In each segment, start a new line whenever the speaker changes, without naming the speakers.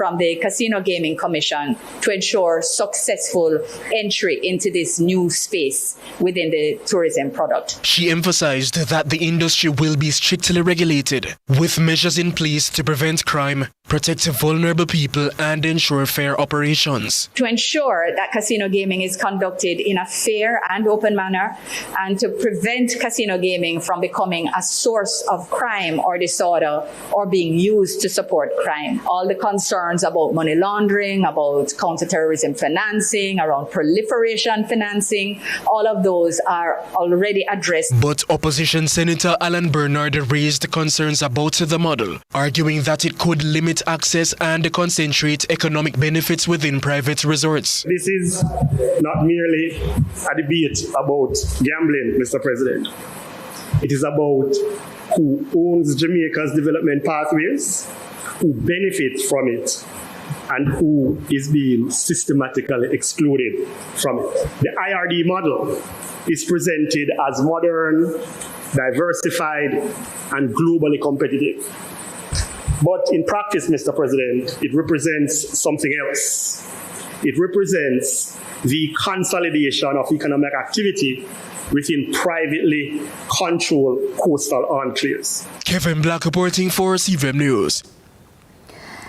from the Casino Gaming Commission to ensure successful entry into this new space within the tourism product.
She emphasized that the industry will be strictly regulated, with measures in place to prevent crime, protect vulnerable people, and ensure fair operations.
To ensure that casino gaming is conducted in a fair and open manner, and to prevent casino gaming from becoming a source of crime or disorder or being used to support crime. All the concerns about money laundering, about counterterrorism financing, around proliferation financing, all of those are already addressed.
But opposition Senator Alan Bernard raised concerns about the model, arguing that it could limit access and concentrate economic benefits within private resorts.
This is not merely a debate about gambling, Mr. President. It is about who owns Jamaica's development pathways, who benefits from it, and who is being systematically excluded from it. The IRD model is presented as modern, diversified, and globally competitive. But in practice, Mr. President, it represents something else. It represents the consolidation of economic activity within privately controlled coastal enclaves.
Kevin Black reporting for CVM News.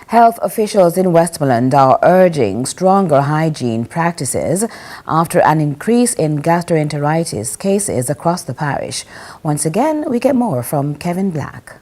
Health officials in Westmoreland are urging stronger hygiene practices after an increase in gastroenteritis cases across the parish. Once again, we get more from Kevin Black.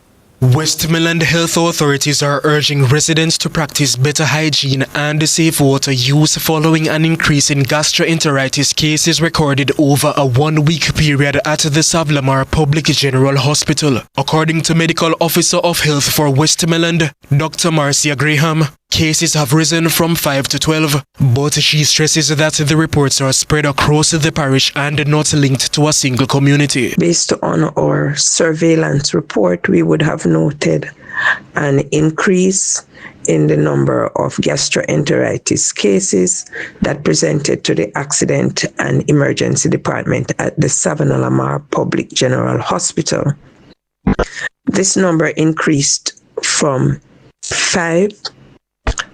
Westmoreland health authorities are urging residents to practice better hygiene and safe water use following an increase in gastroenteritis cases recorded over a one-week period at the Savlamar Public General Hospital. According to Medical Officer of Health for Westmoreland, Dr. Marcia Graham, cases have risen from 5 to 12, but she stresses that the reports are spread across the parish and not linked to a single community.
Based on our surveillance report, we would have noted an increase in the number of gastroenteritis cases that presented to the Accident and Emergency Department at the Savannah Public General Hospital. This number increased from 5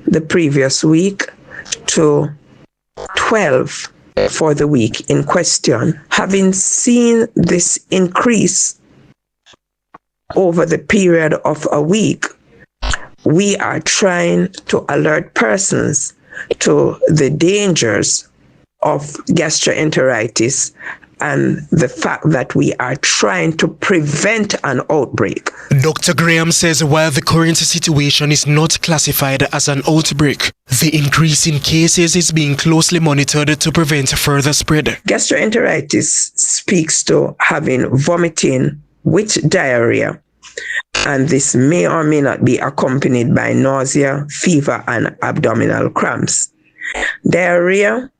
the previous week to 12 for the week in question. Having seen this increase over the period of a week, we are trying to alert persons to the dangers of gastroenteritis and the fact that we are trying to prevent an outbreak.
Dr. Graham says while the current situation is not classified as an outbreak, the increase in cases is being closely monitored to prevent further spread.
Gastroenteritis speaks to having vomiting with diarrhea, and this may or may not be accompanied by nausea, fever, and abdominal cramps. Diarrhea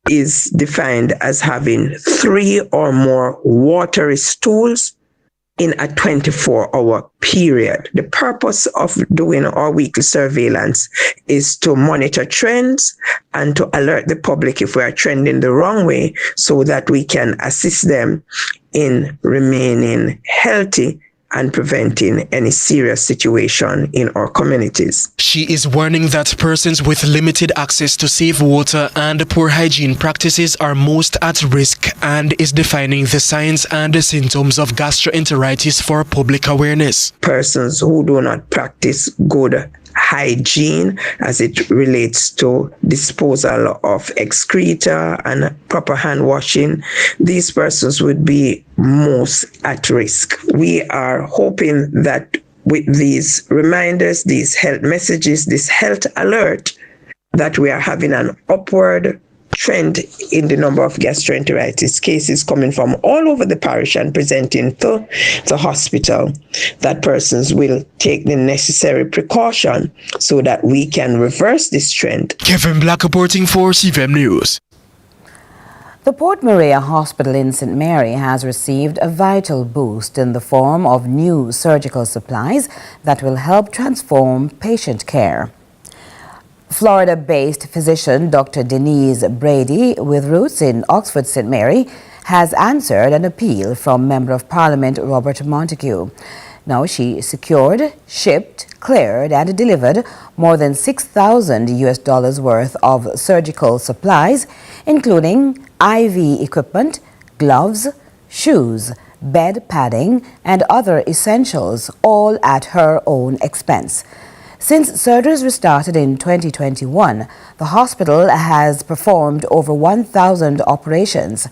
is defined as having 3 or more watery stools in a 24-hour period. The purpose of doing our weekly surveillance is to monitor trends and to alert the public if we are trending the wrong way so that we can assist them in remaining healthy and preventing any serious situation in our communities.
She is warning that persons with limited access to safe water and poor hygiene practices are most at risk and is defining the signs and the symptoms of gastroenteritis for public awareness.
Persons who do not practice good hygiene as it relates to disposal of excreta and proper hand washing, these persons would be most at risk. We are hoping that with these reminders, these health messages, this health alert, that we are having an upward trend in the number of gastroenteritis cases coming from all over the parish and presenting to the hospital, that persons will take the necessary precaution so that we can reverse this trend.
Kevin Black reporting for CVM News.
The Port Maria Hospital in St. Mary has received a vital boost in the form of new surgical supplies that will help transform patient care. Florida-based physician Dr. Denise Brady, with roots in Oxford St. Mary, has answered an appeal from Member of Parliament Robert Montague. Now, she secured, shipped, cleared, and delivered more than $6,000 worth of surgical supplies, including IV equipment, gloves, shoes, bed padding, and essential essentials, all at her own expense. Since surgeries restarted in 2021, the hospital has performed over 1,000 operations.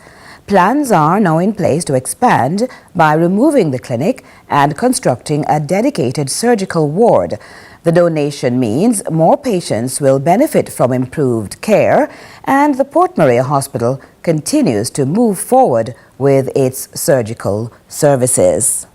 Plans are now in place to expand by removing the clinic and constructing a dedicated surgical ward. The donation means more patients will benefit from improved care, and the Port Maria Hospital continues to move forward with its surgical services.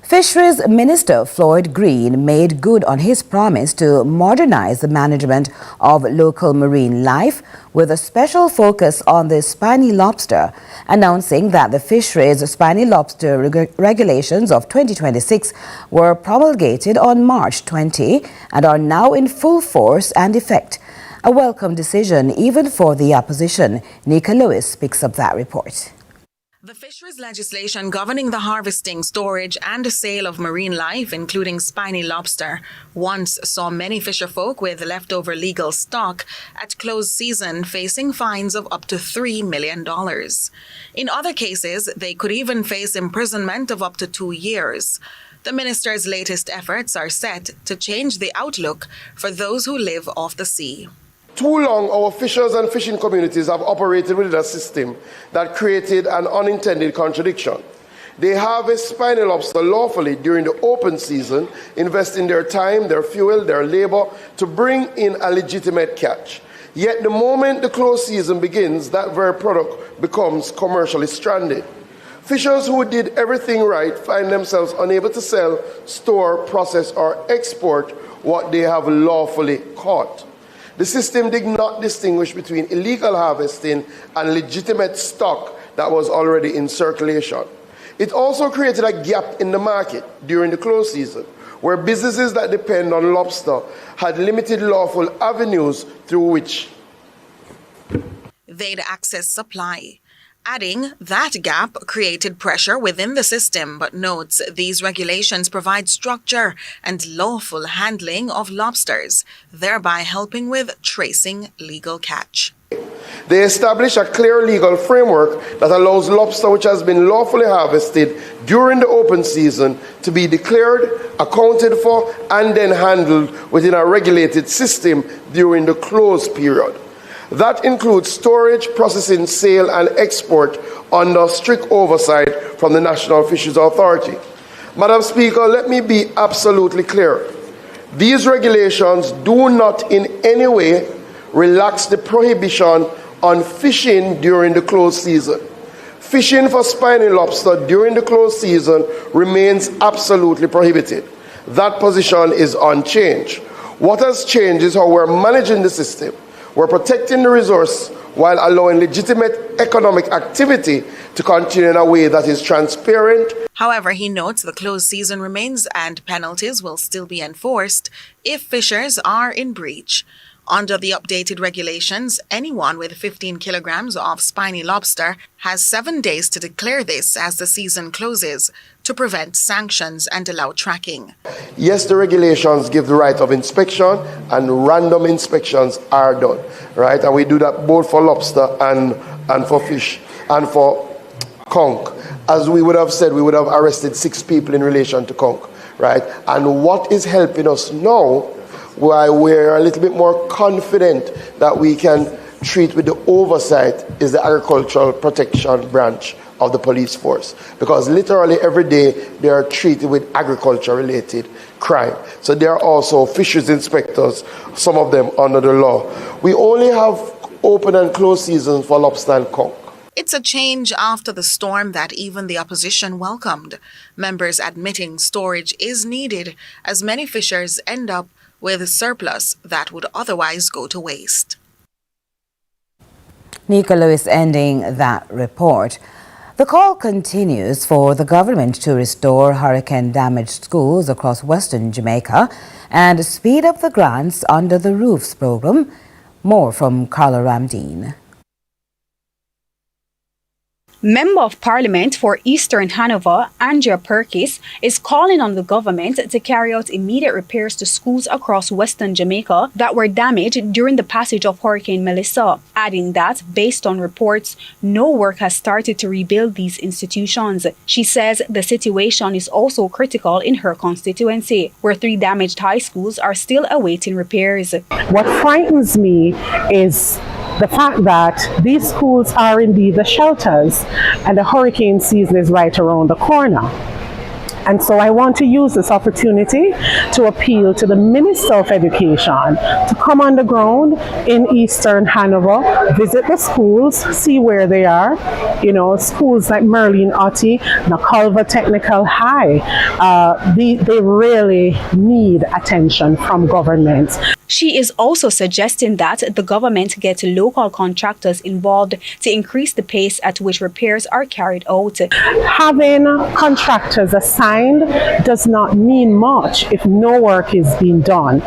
Fisheries Minister Floyd Green made good on his promise to modernize the management of local marine life with a special focus on the spiny lobster, announcing that the fisheries spiny lobster regulations of 2026 were promulgated on March 20 and are now in full force and effect. A welcome decision even for the opposition. Nika Lewis picks up that report.
The fisheries legislation governing the harvesting, storage and sale of marine life, including spiny lobster, once saw many fisherfolk with leftover legal stock at close season facing fines of up to $3 million. In other cases, they could even face imprisonment of up to 2 years. The minister's latest efforts are set to change the outlook for those who live off the sea.
Too long, our fishers and fishing communities have operated within a system that created an unintended contradiction. They harvest spiny lobster lawfully during the open season, investing their time, their fuel, their labor to bring in a legitimate catch. Yet the moment the close season begins, that very product becomes commercially stranded. Fishers who did everything right find themselves unable to sell, store, process, or export what they have lawfully caught. The system did not distinguish between illegal harvesting and legitimate stock that was already in circulation. It also created a gap in the market during the close season, where businesses that depend on lobster had limited lawful avenues through which
they'd access supply. Adding, that gap created pressure within the system, but notes these regulations provide structure and lawful handling of lobsters, thereby helping with tracing legal catch.
They establish a clear legal framework that allows lobster which has been lawfully harvested during the open season to be declared, accounted for, and then handled within a regulated system during the closed period. That includes storage, processing, sale, and export under strict oversight from the National Fisheries Authority. Madam Speaker, let me be absolutely clear. These regulations do not in any way relax the prohibition on fishing during the closed season. Fishing for spiny lobster during the closed season remains absolutely prohibited. That position is unchanged. What has changed is how we're managing the system. We're protecting the resource while allowing legitimate economic activity to continue in a way that is transparent.
However, he notes the closed season remains and penalties will still be enforced if fishers are in breach. Under the updated regulations, anyone with 15 kilograms of spiny lobster has 7 days to declare this as the season closes to prevent sanctions and allow tracking.
Yes, the regulations give the right of inspection, and random inspections are done, right? And we do that both for lobster and for fish and for conch. As we would have said, we would have arrested 6 people in relation to conch, right? And what is helping us now, why we're a little bit more confident that we can treat with the oversight, is the agricultural protection branch of the police force, because literally every day they are treated with agriculture related crime. So there are also fisheries inspectors, some of them under the law. We only have open and closed seasons for lobster and conch.
It's a change after the storm that even the opposition welcomed. Members admitting storage is needed as many fishers end up with a surplus that would otherwise go to waste.
Nika Lewis ending that report. The call continues for the government to restore hurricane-damaged schools across western Jamaica and speed up the grants under the Roofs program. More from Carla Ramdeen.
Member of Parliament for Eastern Hanover, Andrea Perkis, is calling on the government to carry out immediate repairs to schools across Western Jamaica that were damaged during the passage of Hurricane Melissa, adding that, based on reports, no work has started to rebuild these institutions. She says the situation is also critical in her constituency, where 3 damaged high schools are still awaiting repairs.
What frightens me is the fact that these schools are indeed the shelters and the hurricane season is right around the corner. And so I want to use this opportunity to appeal to the Minister of Education to come on the ground in Eastern Hanover, visit the schools, see where they are. You know, schools like Merlin Otti, Nakalva Technical High, they really need attention from government.
She is also suggesting that the government get local contractors involved to increase the pace at which repairs are carried out.
Having contractors assigned does not mean much if no work is being done.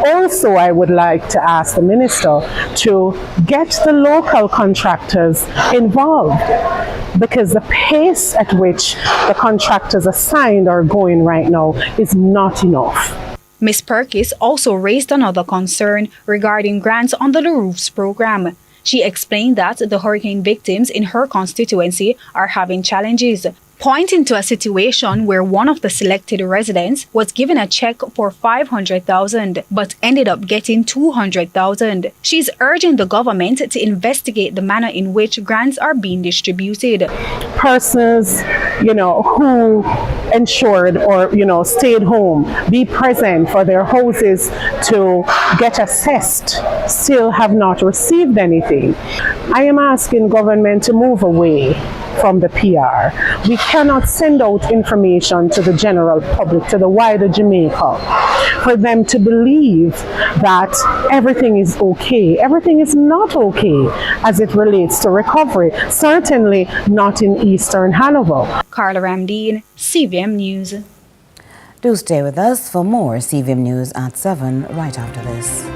Also, I would like to ask the minister to get the local contractors involved, because the pace at which the contractors assigned are going right now is not enough.
Ms. Perkis also raised another concern regarding grants under the Roofs program. She explained that the hurricane victims in her constituency are having challenges, pointing to a situation where one of the selected residents was given a check for $500,000 but ended up getting $200,000. She's urging the government to investigate the manner in which grants are being distributed.
Persons, who ensured or, stayed home, be present for their houses to get assessed, still have not received anything. I am asking government to move away from the PR. We cannot send out information to the general public, to the wider Jamaica, for them to believe that everything is okay. Everything is not okay as it relates to recovery, certainly not in Eastern Hanover.
Carla Ramdeen, CVM News.
Do stay with us for more CVM News at 7 right after this.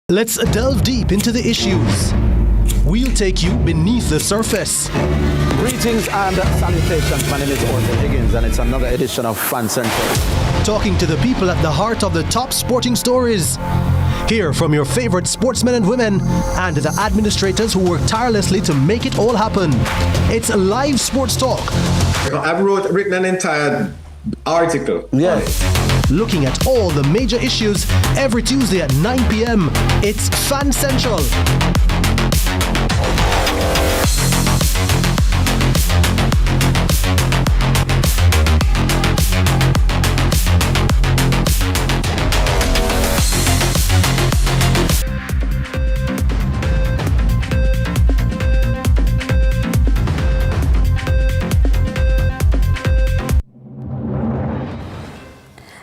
Let's delve deep into the issues. We'll take you beneath the surface.
Greetings and salutations. My name is Orville Higgins and it's another edition of Fan Central.
Talking to the people at the heart of the top sporting stories. Hear from your favorite sportsmen and women and the administrators who work tirelessly to make it all happen. It's live sports talk.
I've written an entire article.
Yes.
Looking at all the major issues every Tuesday at 9 p.m. It's Fan Central.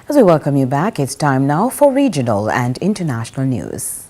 As we welcome you back, it's time now for regional and international news.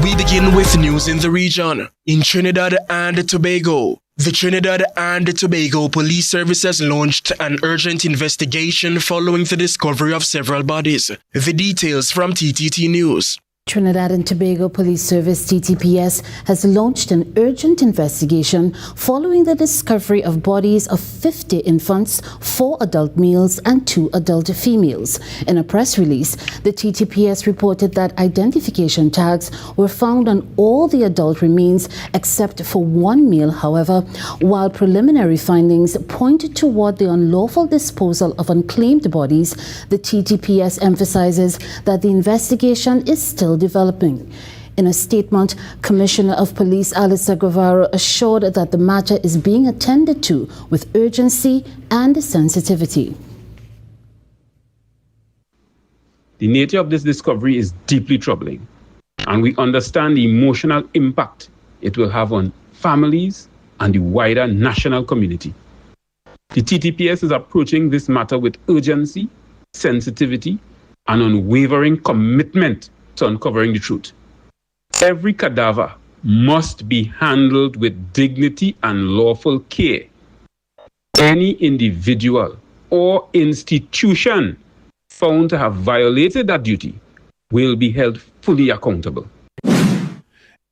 We begin with news in the region. In Trinidad and Tobago, the Trinidad and Tobago Police Services launched an urgent investigation following the discovery of several bodies. The details from TTT News.
Trinidad and Tobago Police Service (TTPS) has launched an urgent investigation following the discovery of bodies of 50 infants, 4 adult males and 2 adult females. In a press release, the TTPS reported that identification tags were found on all the adult remains except for 1 male. However, while preliminary findings pointed toward the unlawful disposal of unclaimed bodies, the TTPS emphasizes that the investigation is still developing. In a statement, Commissioner of Police Alistair Guevara assured that the matter is being attended to with urgency and sensitivity.
The nature of this discovery is deeply troubling, and we understand the emotional impact it will have on families and the wider national community. The TTPS is approaching this matter with urgency, sensitivity, and unwavering commitment to uncovering the truth. Every cadaver must be handled with dignity and lawful care. Any individual or institution found to have violated that duty will be held fully accountable.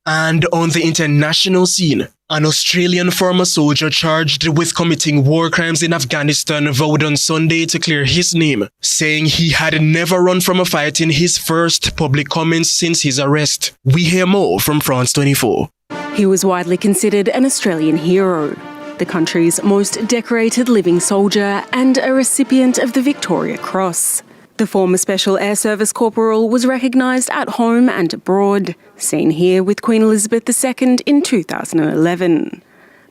And on the international scene, an Australian former soldier charged with committing war crimes in Afghanistan vowed on Sunday to clear his name, saying he had never run from a fight in his first public comments since his arrest. We hear more from France 24.
He was widely considered an Australian hero, the country's most decorated living soldier and a recipient of the Victoria Cross. The former Special Air Service Corporal was recognised at home and abroad, seen here with Queen Elizabeth II in 2011.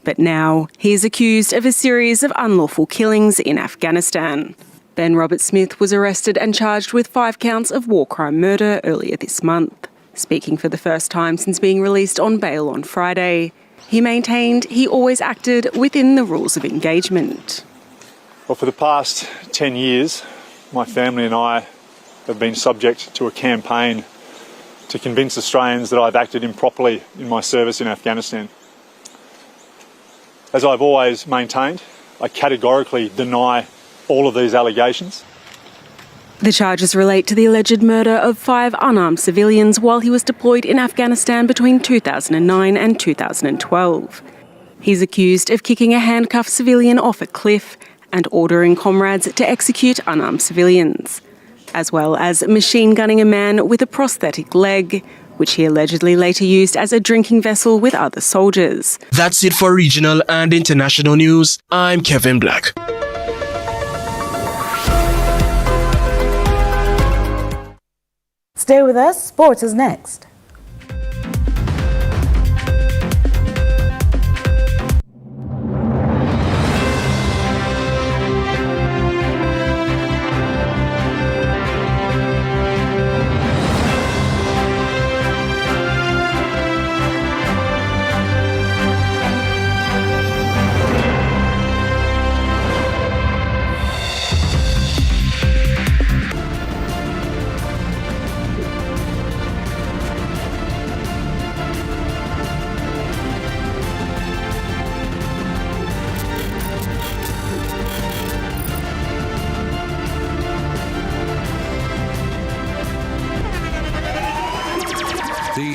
But now he is accused of a series of unlawful killings in Afghanistan. Ben Robert Smith was arrested and charged with 5 counts of war crime murder earlier this month. Speaking for the first time since being released on bail on Friday, he maintained he always acted within the rules of engagement.
Well, for the past 10 years, my family and I have been subject to a campaign to convince Australians that I've acted improperly in my service in Afghanistan. As I've always maintained, I categorically deny all of these allegations.
The charges relate to the alleged murder of 5 unarmed civilians while he was deployed in Afghanistan between 2009 and 2012. He's accused of kicking a handcuffed civilian off a cliff and ordering comrades to execute unarmed civilians, as well as machine gunning a man with a prosthetic leg, which he allegedly later used as a drinking vessel with other soldiers.
That's it for regional and international news. I'm Kevin Black.
Stay with us. Sports is next.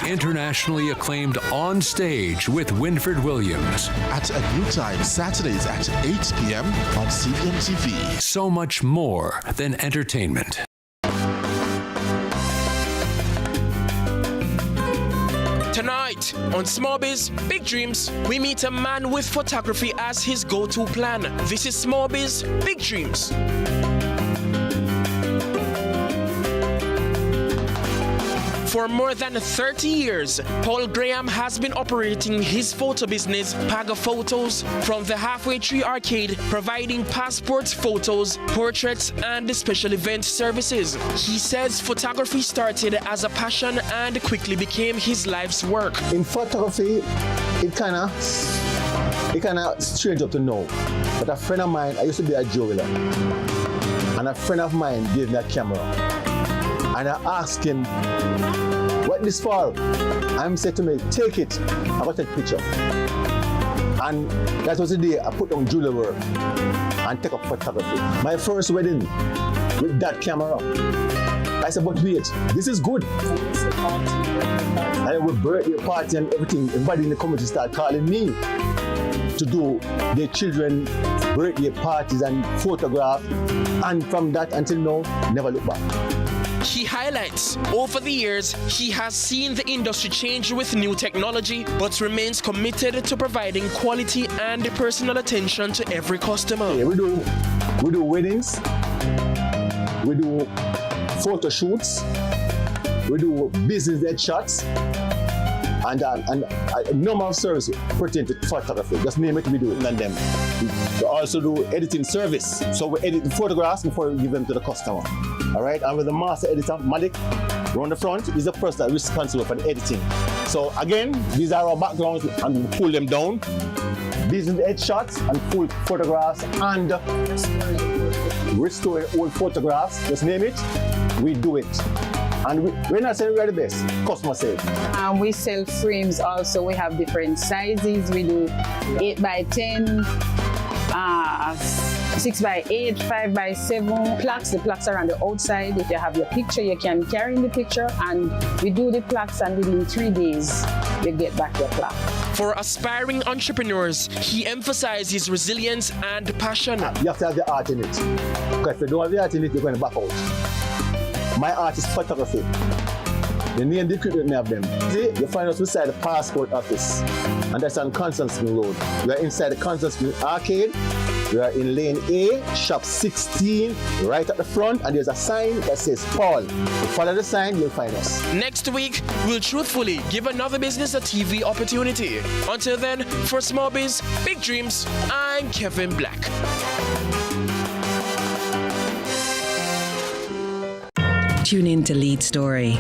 Internationally acclaimed On Stage with Winfred Williams.
At a new time, Saturdays at 8 p.m. on CVM TV.
So much more than entertainment.
Tonight on Small Biz, Big Dreams, we meet a man with photography as his go-to plan. This is Small Biz, Big Dreams. For more than 30 years, Paul Graham has been operating his photo business, Paga Photos, from the Halfway Tree Arcade, providing passports, photos, portraits, and special event services. He says photography started as a passion and quickly became his life's work.
In photography, it kind of strange up to know. But a friend of mine, I used to be a jeweler, and a friend of mine gave me a camera. And I asked him, what this for? And he said to me, take it, I will take a picture. And that was the day I put on jewelry work and take up photography. My first wedding with that camera. I said, but wait, this is good. And with birthday party and everything, everybody in the community started calling me to do their children birthday parties and photograph. And from that until now, never look back.
He highlights, over the years, he has seen the industry change with new technology, but remains committed to providing quality and personal attention to every customer.
Yeah, we do weddings, we do photo shoots, we do business headshots, and a number of services pertaining to photography. Just name it, we do it. And then we also do editing service. So we edit the photographs before we give them to the customer. All right, and with the master editor, Malik, on the front, is the person that is responsible for the editing. So again, these are our backgrounds, and we pull them down. Business headshots and full photographs and restore old photographs, just name it, we do it. And we're not saying we're the best, customer said.
We sell frames also. We have different sizes. We do 8x10, 6x8, 5x7. Plaques, the plaques are on the outside. If you have your picture, you can carry in the picture. And we do the plaques, and within 3 days, you get back your plaque.
For aspiring entrepreneurs, he emphasizes resilience and passion.
You have to have the art in it. Because if you don't have the art in it, you're going to back out. My art is photography. The name, the equipment, we have them. See, you find us beside the passport office, and that's on Constance-Spring Road. We are inside the Constance-Spring Arcade. We are in lane A, shop 16, right at the front, and there's a sign that says Paul. You follow the sign, you'll find us.
Next week, we'll truthfully give another business a TV opportunity. Until then, for Small Biz, Big Dreams, I'm Kevin Black.
Tune in to Lead Story,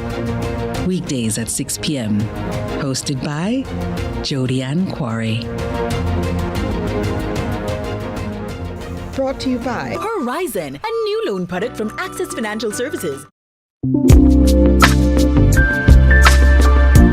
weekdays at 6 p.m. Hosted by Jody-Ann Quarry.
Brought to you by
Horizon, a new loan product from Access Financial Services.